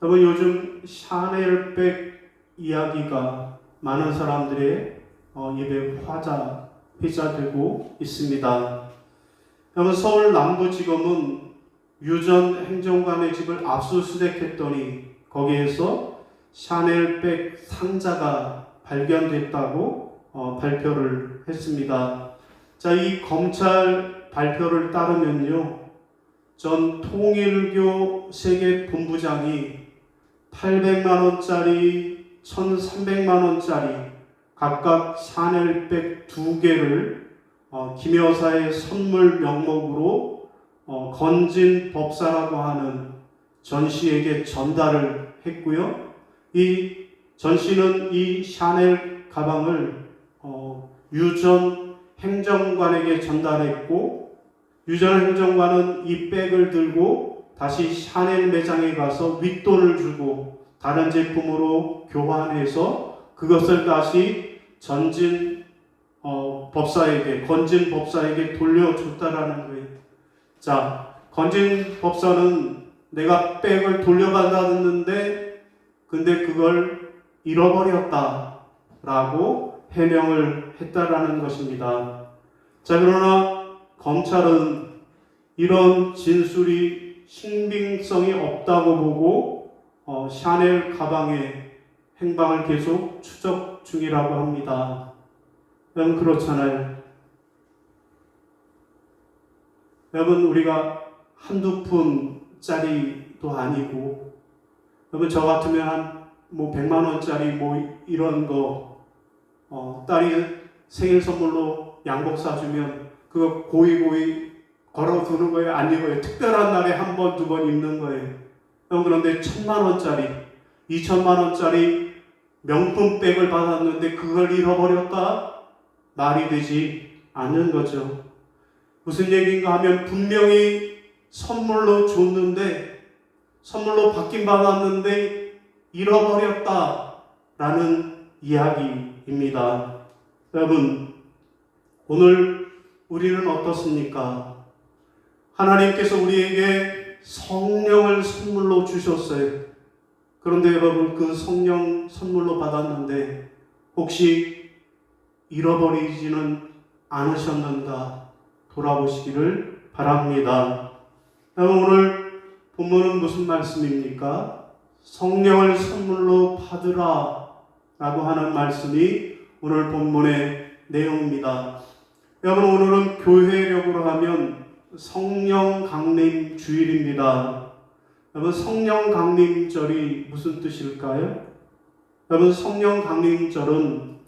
여러분, 요즘 샤넬백 이야기가 많은 사람들의 입에 회자되고 있습니다. 여러분, 서울 남부지검은 유전 행정관의 집을 압수수색했더니 거기에서 샤넬백 상자가 발견됐다고 발표를 했습니다. 자, 이 검찰 발표를 따르면요, 전 통일교 세계 본부장이 800만 원짜리, 1,300만 원짜리 각각 샤넬백 2개를 김 여사의 선물 명목으로 건진 법사라고 하는 전 씨에게 전달을 했고요. 이 전 씨는 이 샤넬 가방을 유전 행정관에게 전달했고, 유전 행정관은 이 백을 들고 다시 샤넬 매장에 가서 윗돈을 주고 다른 제품으로 교환해서 그것을 다시 건진 법사에게 돌려줬다라는 거예요. 자, 건진 법사는 내가 백을 돌려받았는데 근데 그걸 잃어버렸다라고 해명을 했다라는 것입니다. 자, 그러나 검찰은 이런 진술이 신빙성이 없다고 보고 샤넬 가방의 행방을 계속 추적 중이라고 합니다. 여러분, 그렇잖아요. 여러분, 우리가 한두 푼짜리도 아니고, 여러분, 저 같으면 100만 원짜리 이런 거 딸이 생일 선물로 양복 사주면 그거 고이 걸어두는 거예요? 안 입어요? 특별한 날에 한 번, 두 번 입는 거예요. 그런데 1,000만 원짜리, 2,000만 원짜리 명품백을 받았는데 그걸 잃어버렸다? 말이 되지 않는 거죠. 무슨 얘기인가 하면 분명히 선물로 줬는데, 선물로 받긴 받았는데 잃어버렸다라는 이야기입니다. 여러분, 오늘 우리는 어떻습니까? 하나님께서 우리에게 성령을 선물로 주셨어요. 그런데 여러분, 그 성령 선물로 받았는데 혹시 잃어버리지는 않으셨는가 돌아보시기를 바랍니다. 여러분, 오늘 본문은 무슨 말씀입니까? 성령을 선물로 받으라 라고 하는 말씀이 오늘 본문의 내용입니다. 여러분, 오늘은 교회력으로 하면 성령 강림 주일입니다. 여러분, 성령 강림절이 무슨 뜻일까요? 여러분, 성령 강림절은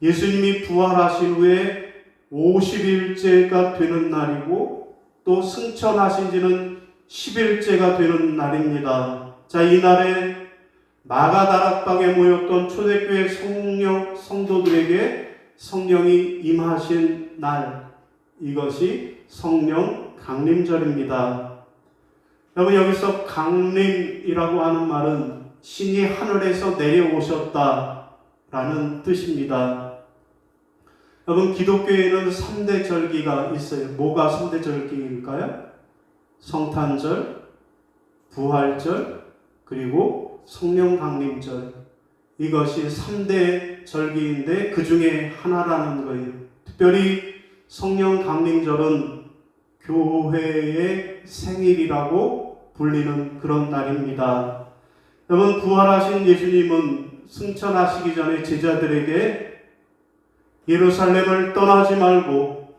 예수님이 부활하신 후에 50일째가 되는 날이고 또 승천하신 지는 10일째가 되는 날입니다. 자, 이 날에 마가다락방에 모였던 초대교회 성도들에게 성령이 임하신 날, 이것이 성령 강림절입니다. 여러분, 여기서 강림이라고 하는 말은 신이 하늘에서 내려오셨다라는 뜻입니다. 여러분, 기독교에는 3대 절기가 있어요. 뭐가 3대 절기일까요? 성탄절, 부활절, 그리고 성령 강림절. 이것이 3대 절기인데 그 중에 하나라는 거예요. 특별히 성령 강림절은 교회의 생일이라고 불리는 그런 날입니다. 여러분, 부활하신 예수님은 승천하시기 전에 제자들에게 예루살렘을 떠나지 말고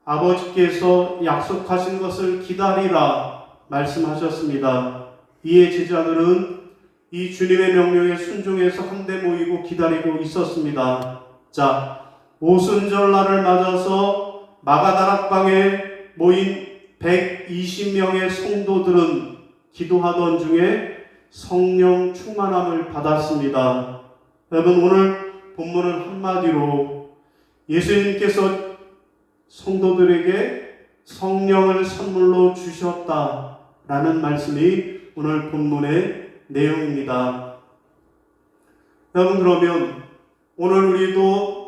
아버지께서 약속하신 것을 기다리라 말씀하셨습니다. 이에 제자들은 이 주님의 명령에 순종해서 한데 모이고 기다리고 있었습니다. 자, 오순절날을 맞아서 마가다락방에 모인 120명의 성도들은 기도하던 중에 성령 충만함을 받았습니다. 여러분, 오늘 본문은 한마디로 예수님께서 성도들에게 성령을 선물로 주셨다라는 말씀이 오늘 본문의 내용입니다. 여러분, 그러면 오늘 우리도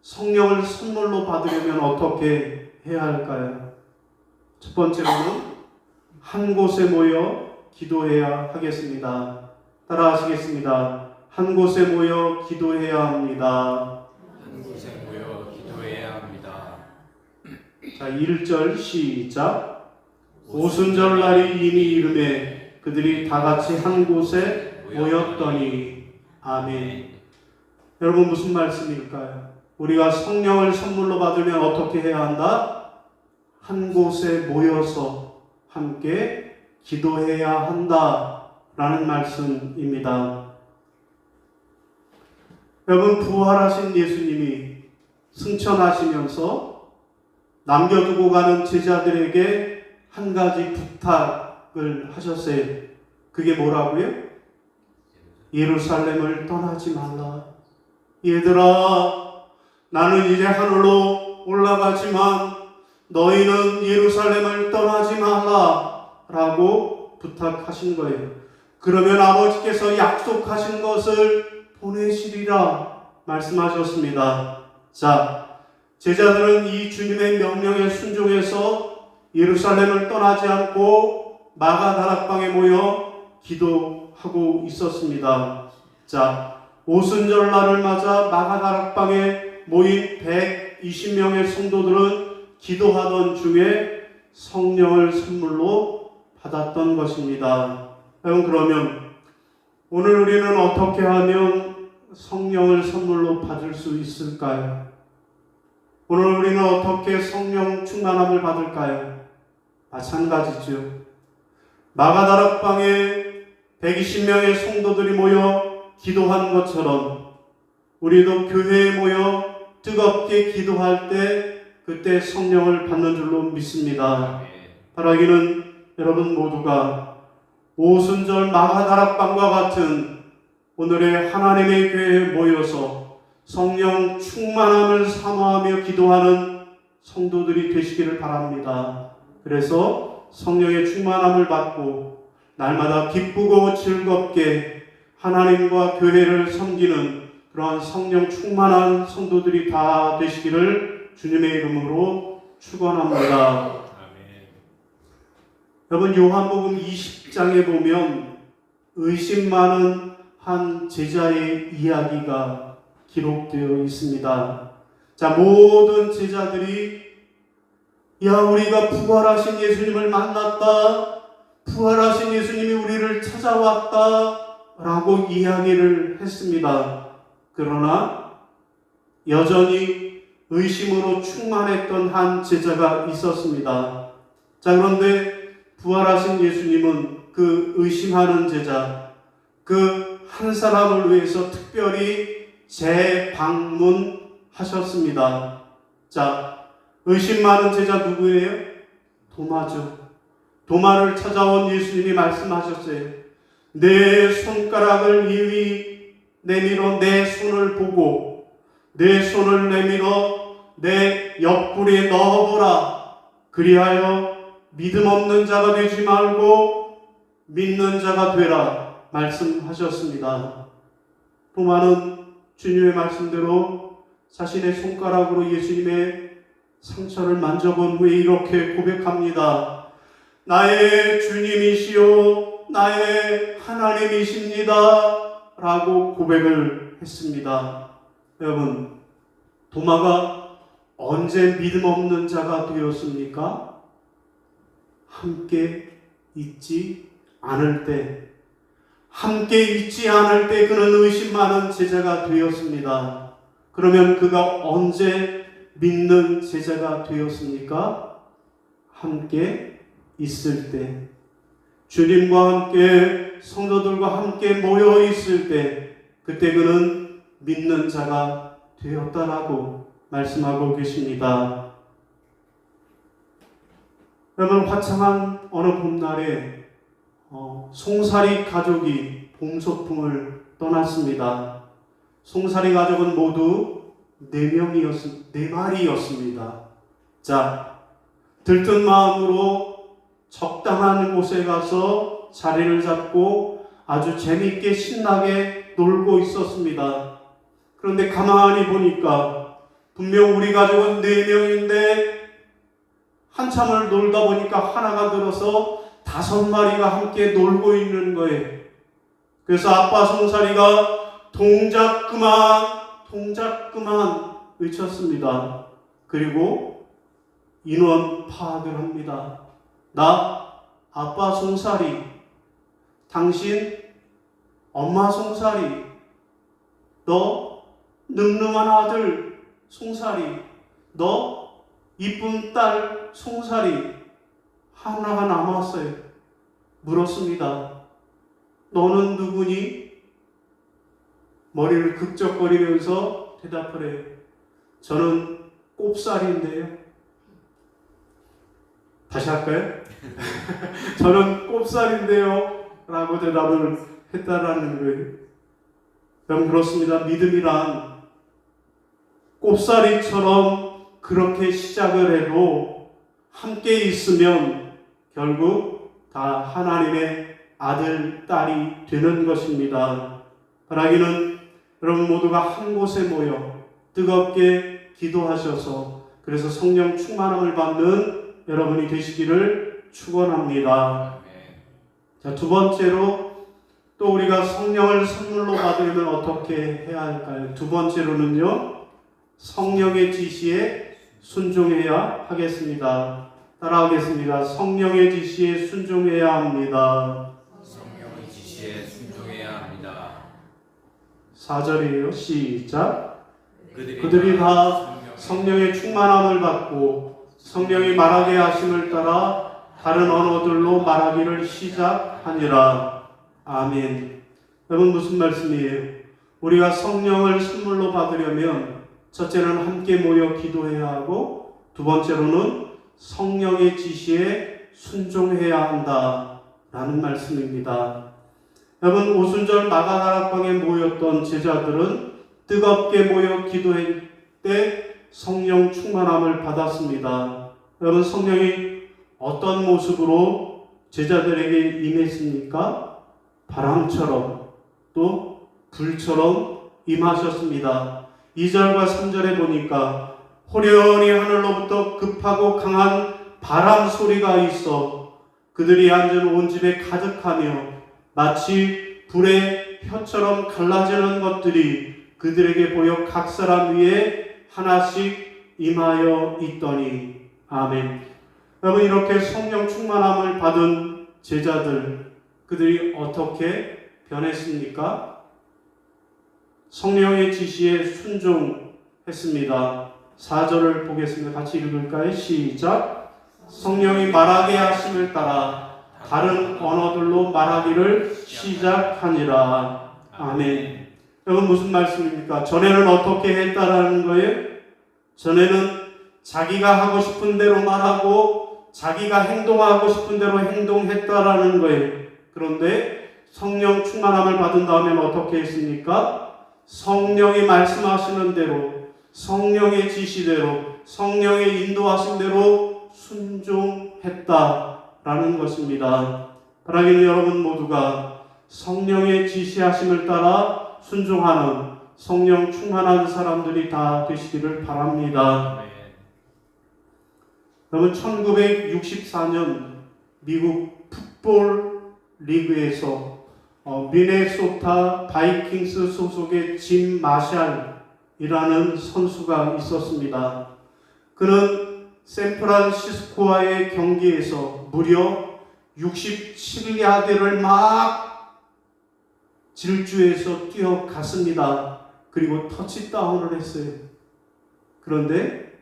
성령을 선물로 받으려면 어떻게 해야 할까요? 첫 번째로는 한 곳에 모여 기도해야 하겠습니다. 따라 하시겠습니다. 한 곳에 모여 기도해야 합니다. 한 곳에 모여 기도해야 합니다. 자, 1절 시작. 오순절날이 이미 이르매 그들이 다 같이 한 곳에 모였더니. 아멘. 여러분, 무슨 말씀일까요? 우리가 성령을 선물로 받으면 어떻게 해야 한다? 한 곳에 모여서 함께 기도해야 한다 라는 말씀입니다. 여러분, 부활하신 예수님이 승천하시면서 남겨두고 가는 제자들에게 한 가지 부탁을 하셨어요. 그게 뭐라고요? 예루살렘을 떠나지 말라. 얘들아, 나는 이제 하늘로 올라가지만 너희는 예루살렘을 떠나지 말라 라고 부탁하신 거예요. 그러면 아버지께서 약속하신 것을 보내시리라 말씀하셨습니다. 자, 제자들은 이 주님의 명령에 순종해서 예루살렘을 떠나지 않고 마가다락방에 모여 기도하고 있었습니다. 자, 오순절날을 맞아 마가다락방에 모인 120명의 성도들은 기도하던 중에 성령을 선물로 받았던 것입니다. 여러분, 그러면 오늘 우리는 어떻게 하면 성령을 선물로 받을 수 있을까요? 오늘 우리는 어떻게 성령 충만함을 받을까요? 마찬가지죠. 마가다락방에 120명의 성도들이 모여 기도한 것처럼 우리도 교회에 모여 뜨겁게 기도할 때 그때 성령을 받는 줄로 믿습니다. 바라기는 여러분 모두가 오순절 마가다락방과 같은 오늘의 하나님의 교회에 모여서 성령 충만함을 사모하며 기도하는 성도들이 되시기를 바랍니다. 그래서 성령의 충만함을 받고 날마다 기쁘고 즐겁게 하나님과 교회를 섬기는 그러한 성령 충만한 성도들이 다 되시기를 주님의 이름으로 축원합니다. 아멘. 여러분, 요한복음 20장에 보면 의심 많은 한 제자의 이야기가 기록되어 있습니다. 자, 모든 제자들이 우리가 부활하신 예수님을 만났다, 부활하신 예수님이 우리를 찾아왔다 라고 이야기를 했습니다. 그러나 여전히 의심으로 충만했던 한 제자가 있었습니다. 자, 그런데 부활하신 예수님은 그 의심하는 제자, 그 한 사람을 위해서 특별히 재방문하셨습니다. 자, 의심 많은 제자 누구예요? 도마죠. 도마를 찾아온 예수님이 말씀하셨어요. 내 손가락을 이위 내밀어 내 손을 보고 내 손을 내밀어 내 옆구리에 넣어보라. 그리하여 믿음 없는 자가 되지 말고 믿는 자가 되라 말씀하셨습니다. 도마는 주님의 말씀대로 자신의 손가락으로 예수님의 상처를 만져본 후에 이렇게 고백합니다. 나의 주님이시요 나의 하나님이십니다 라고 고백을 했습니다. 여러분, 도마가 언제 믿음 없는 자가 되었습니까? 함께 있지 않을 때, 함께 있지 않을 때 그는 의심 많은 제자가 되었습니다. 그러면 그가 언제 믿는 제자가 되었습니까? 함께 있을 때, 주님과 함께 성도들과 함께 모여 있을 때, 그때 그는 믿는 자가 되었다라고 말씀하고 계십니다. 여러분, 화창한 어느 봄날에 송사리 가족이 봄소풍을 떠났습니다. 송사리 가족은 모두 4마리였습니다. 자, 들뜬 마음으로 적당한 곳에 가서 자리를 잡고 아주 재밌게 신나게 놀고 있었습니다. 그런데 가만히 보니까 분명 우리 가족은 4명인데 한참을 놀다 보니까 하나가 늘어서 5마리가 함께 놀고 있는 거예요. 그래서 아빠 송사리가 동작 그만 외쳤습니다. 그리고 인원 파악을 합니다. 나 아빠 송사리, 당신 엄마 송사리, 너 늠름한 아들 송사리, 너 이쁜 딸 송사리, 하나가 남았어요. 물었습니다. 너는 누구니? 머리를 극적거리면서 대답을 해요. 저는 꼽살인데요. 다시 할까요? 저는 꼽살인데요 라고 대답을 했다라는 거예요. 여러분, 그렇습니다. 믿음이란 꼽살이처럼 그렇게 시작을 해도 함께 있으면 결국 다 하나님의 아들, 딸이 되는 것입니다. 바라기는 여러분 모두가 한 곳에 모여 뜨겁게 기도하셔서 그래서 성령 충만함을 받는 여러분이 되시기를 축원합니다. 자, 두 번째로 또 우리가 성령을 선물로 받으려면 어떻게 해야 할까요? 두 번째로는요, 성령의 지시에 순종해야 하겠습니다. 따라하겠습니다. 성령의 지시에 순종해야 합니다. 성령의 지시에 순종해야 합니다. 4절이에요. 시작. 그들이 다 성령의 충만함을 받고 성령이 말하게 하심을 따라 다른 언어들로 말하기를 시작하니라. 아멘. 여러분, 무슨 말씀이에요? 우리가 성령을 선물로 받으려면 첫째는 함께 모여 기도해야 하고 두 번째로는 성령의 지시에 순종해야 한다라는 말씀입니다. 여러분, 오순절 마가다락방에 모였던 제자들은 뜨겁게 모여 기도할 때 성령 충만함을 받았습니다. 여러분, 성령이 어떤 모습으로 제자들에게 임했습니까? 바람처럼 또 불처럼 임하셨습니다. 2절과 3절에 보니까 호련히 하늘로부터 급하고 강한 바람 소리가 있어 그들이 앉은 온 집에 가득하며 마치 불의 혀처럼 갈라지는 것들이 그들에게 보여 각 사람 위에 하나씩 임하여 있더니. 아멘. 여러분, 이렇게 성령 충만함을 받은 제자들, 그들이 어떻게 변했습니까? 성령의 지시에 순종했습니다. 4절을 보겠습니다. 같이 읽을까요? 시작. 성령이 말하게 하심을 따라 다른 언어들로 말하기를 시작하니라. 아멘. 여러분, 무슨 말씀입니까? 전에는 어떻게 했다라는 거예요? 전에는 자기가 하고 싶은 대로 말하고 자기가 행동하고 싶은 대로 행동했다라는 거예요. 그런데 성령 충만함을 받은 다음에는 어떻게 했습니까? 성령이 말씀하시는 대로, 성령의 지시대로, 성령의 인도하신 대로 순종했다라는 것입니다. 바라기는 여러분 모두가 성령의 지시하심을 따라 순종하는 성령 충만한 사람들이 다 되시기를 바랍니다. 여러분, 1964년 미국 풋볼 리그에서 미네소타 바이킹스 소속의 짐 마샬이라는 선수가 있었습니다. 그는 샌프란시스코와의 경기에서 무려 67야드를 막 질주해서 뛰어갔습니다. 그리고 터치다운을 했어요. 그런데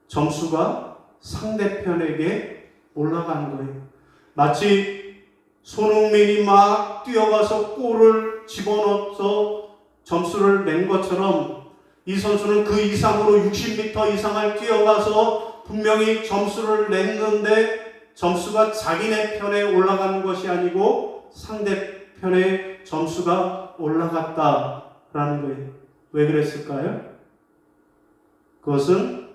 점수가 상대편에게 올라간 거예요. 마치 손흥민이 막 뛰어가서 골을 집어넣어서 점수를 낸 것처럼 이 선수는 그 이상으로 60m 이상을 뛰어가서 분명히 점수를 냈는데 점수가 자기네 편에 올라가는 것이 아니고 상대편의 점수가 올라갔다라는 거예요. 왜 그랬을까요? 그것은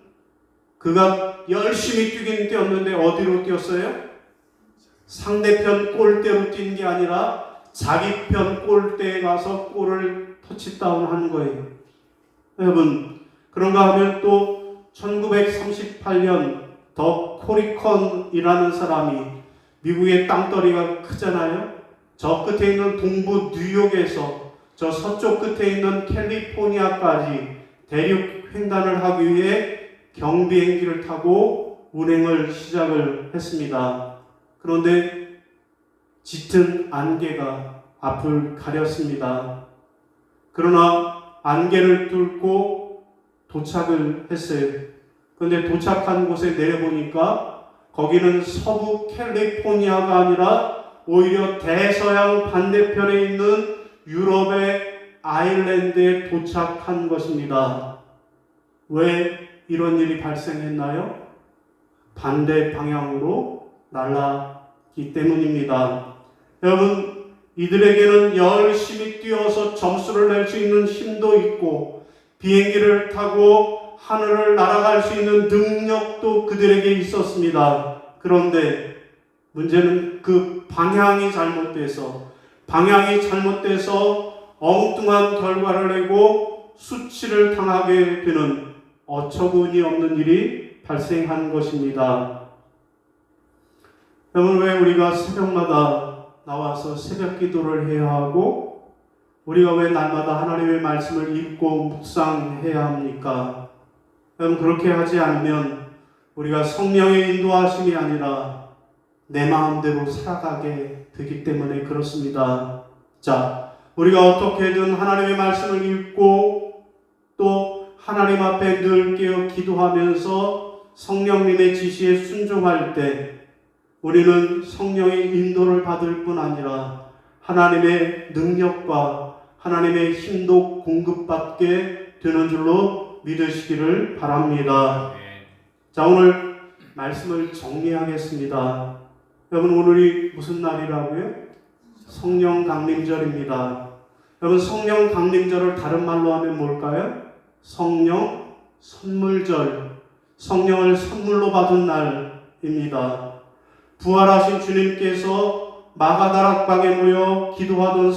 그가 열심히 뛰긴 뛰었는데 어디로 뛰었어요? 상대편 골대로 뛴 게 아니라 자기 편 골대에 가서 골을 터치다운 한 거예요. 여러분, 그런가 하면 또 1938년 더 코리컨이라는 사람이, 미국의 땅덩어리가 크잖아요. 저 끝에 있는 동부 뉴욕에서 저 서쪽 끝에 있는 캘리포니아까지 대륙 횡단을 하기 위해 경비행기를 타고 운행을 시작을 했습니다. 그런데 짙은 안개가 앞을 가렸습니다. 그러나 안개를 뚫고 도착을 했어요. 그런데 도착한 곳에 내려보니까 거기는 서부 캘리포니아가 아니라 오히려 대서양 반대편에 있는 유럽의 아일랜드에 도착한 것입니다. 왜 이런 일이 발생했나요? 반대 방향으로 날아기 때문입니다. 여러분, 이들에게는 열심히 뛰어서 점수를 낼 수 있는 힘도 있고 비행기를 타고 하늘을 날아갈 수 있는 능력도 그들에게 있었습니다. 그런데 문제는 그 방향이 잘못돼서 엉뚱한 결과를 내고 수치를 당하게 되는 어처구니 없는 일이 발생한 것입니다. 여러분, 왜 우리가 새벽마다 나와서 새벽 기도를 해야 하고 우리가 왜 날마다 하나님의 말씀을 읽고 묵상해야 합니까? 여러분, 그렇게 하지 않으면 우리가 성령의 인도하심이 아니라 내 마음대로 살아가게 되기 때문에 그렇습니다. 자, 우리가 어떻게든 하나님의 말씀을 읽고 또 하나님 앞에 늘 깨어 기도하면서 성령님의 지시에 순종할 때 우리는 성령의 인도를 받을 뿐 아니라 하나님의 능력과 하나님의 힘도 공급받게 되는 줄로 믿으시기를 바랍니다. 자, 오늘 말씀을 정리하겠습니다. 여러분, 오늘이 무슨 날이라고요? 성령 강림절입니다. 여러분, 성령 강림절을 다른 말로 하면 뭘까요? 성령 선물절, 성령을 선물로 받은 날입니다. 부활하신 주님께서 마가다락방에 모여 기도하던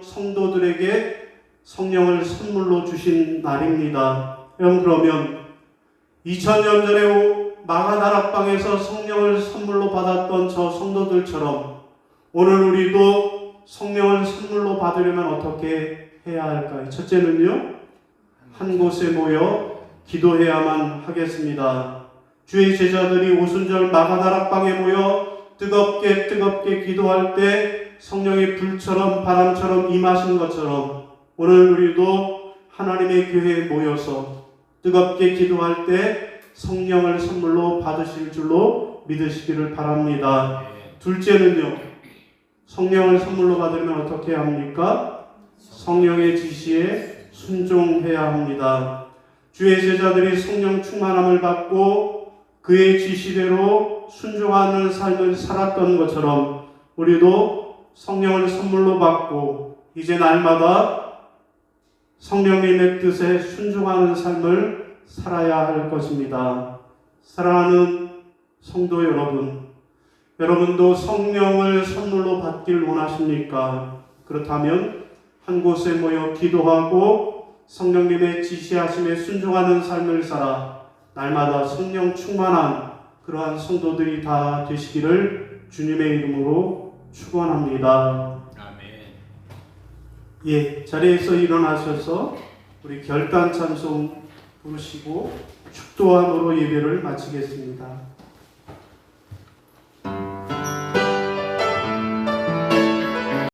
성도들에게 성령을 선물로 주신 날입니다. 여러분, 그러면 2000년 전에 마가다락방에서 성령을 선물로 받았던 저 성도들처럼 오늘 우리도 성령을 선물로 받으려면 어떻게 해야 할까요? 첫째는요, 한 곳에 모여 기도해야만 하겠습니다. 주의 제자들이 오순절 마가다락방에 모여 뜨겁게 기도할 때 성령의 불처럼 바람처럼 임하신 것처럼 오늘 우리도 하나님의 교회에 모여서 뜨겁게 기도할 때 성령을 선물로 받으실 줄로 믿으시기를 바랍니다. 둘째는요, 성령을 선물로 받으면 어떻게 합니까? 성령의 지시에 순종해야 합니다. 주의 제자들이 성령 충만함을 받고 그의 지시대로 순종하는 삶을 살았던 것처럼 우리도 성령을 선물로 받고 이제 날마다 성령님의 뜻에 순종하는 삶을 살아야 할 것입니다. 사랑하는 성도 여러분, 여러분도 성령을 선물로 받길 원하십니까? 그렇다면 한 곳에 모여 기도하고 성령님의 지시하심에 순종하는 삶을 살아 날마다 성령 충만한 그러한 성도들이 다 되시기를 주님의 이름으로 축원합니다. 예, 자리에서 일어나셔서 우리 결단 찬송 부르시고 축도함으로 예배를 마치겠습니다.